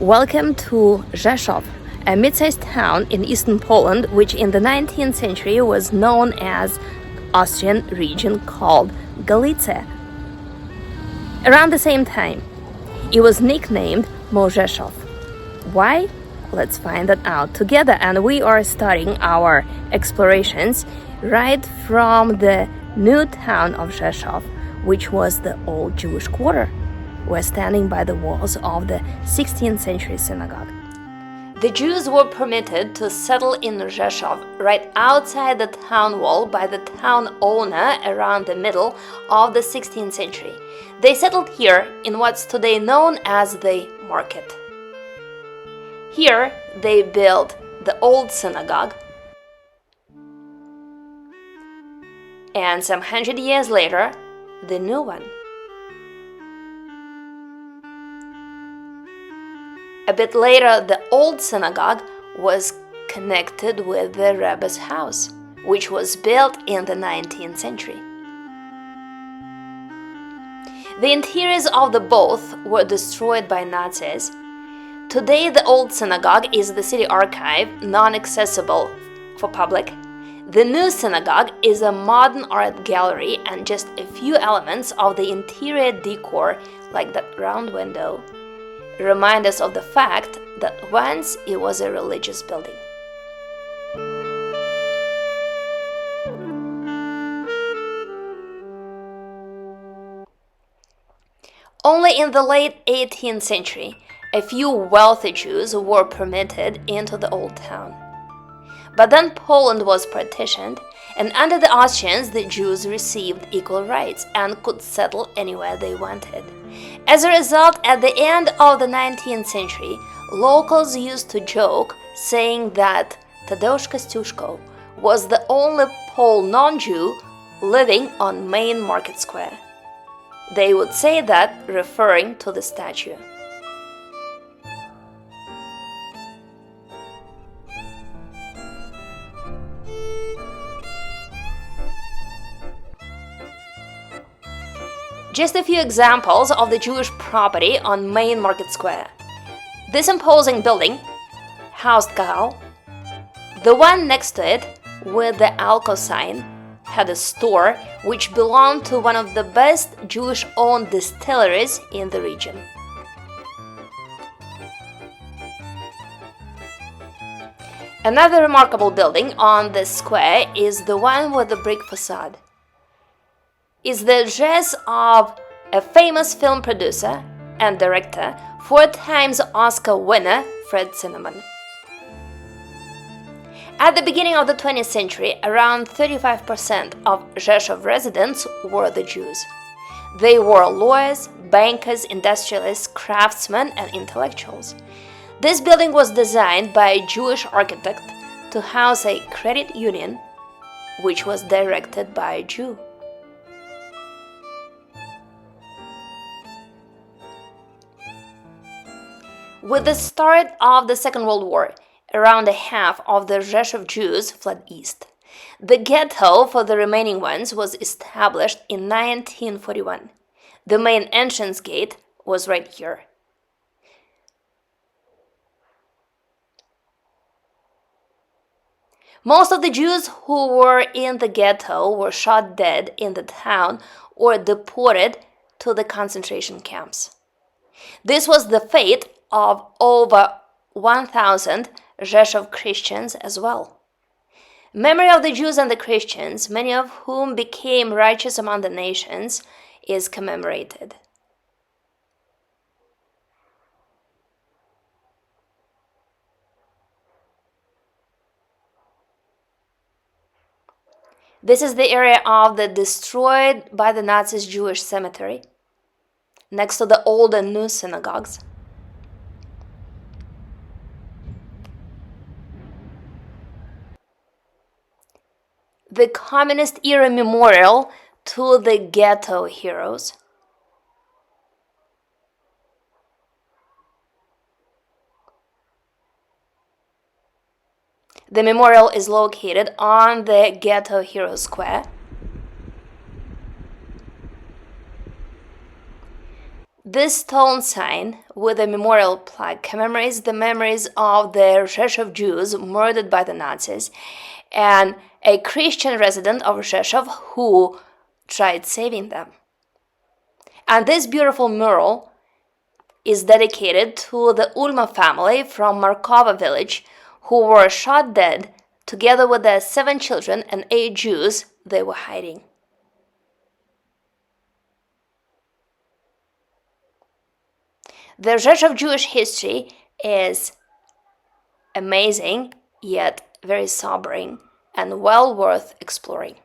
Welcome to Rzeszów, a mid-sized town in eastern Poland, which in the 19th century was known as Austrian region called Galicia. Around the same time, it was nicknamed Rzeszów. Why? Let's find that out together, and we are starting our explorations right from the new town of Rzeszów, which was the old Jewish quarter. We're standing by the walls of the 16th century synagogue. The Jews were permitted to settle in Rzeszów right outside the town wall by the town owner around the middle of the 16th century. They settled here in what's today known as the market. Here they built the old synagogue, and some 100 years later, the new one. A bit later, the old synagogue was connected with the Rebbe's house, which was built in the 19th century. The interiors of the both were destroyed by Nazis. Today, the old synagogue is the city archive, non-accessible for public. The new synagogue is a modern art gallery, and just a few elements of the interior decor, like that round window, remind us of the fact that once it was a religious building. Only in the late 18th century, a few wealthy Jews were permitted into the old town. But then Poland was partitioned, and under the Austrians, the Jews received equal rights and could settle anywhere they wanted. As a result, at the end of the 19th century, locals used to joke, saying that Tadeusz Kościuszko was the only Pole non-Jew living on Main Market Square. They would say that referring to the statue. Just a few examples of the Jewish property on Main Market Square. This imposing building housed Kahal. The one next to it, with the Alko sign, had a store which belonged to one of the best Jewish-owned distilleries in the region. Another remarkable building on this square is the one with the brick facade. Is the address of a famous film producer and director, 4 times Oscar winner Fred Zinnemann. At the beginning of the 20th century, around 35% of Rzeszów residents were the Jews. They were lawyers, bankers, industrialists, craftsmen, and intellectuals. This building was designed by a Jewish architect to house a credit union, which was directed by a Jew. With the start of the Second World War, around a half of the Rzeszów Jews fled east. The ghetto for the remaining ones was established in 1941. The main entrance gate was right here. Most of the Jews who were in the ghetto were shot dead in the town or deported to the concentration camps. This was the fate of over 1,000 Rzeszów Christians as well. Memory of the Jews and the Christians, many of whom became righteous among the nations, is commemorated. This is the area of the destroyed by the Nazis Jewish cemetery, next to the old and new synagogues. The communist-era memorial to the ghetto heroes. The memorial is located on the Ghetto Hero Square. This stone sign with a memorial plaque commemorates the memories of the Rzeszow Jews murdered by the Nazis and a Christian resident of Rzeszow who tried saving them. And this beautiful mural is dedicated to the Ulma family from Markova village who were shot dead together with their 7 children and 8 Jews they were hiding. The Rzeszów Jewish history is amazing, yet very sobering, and well worth exploring.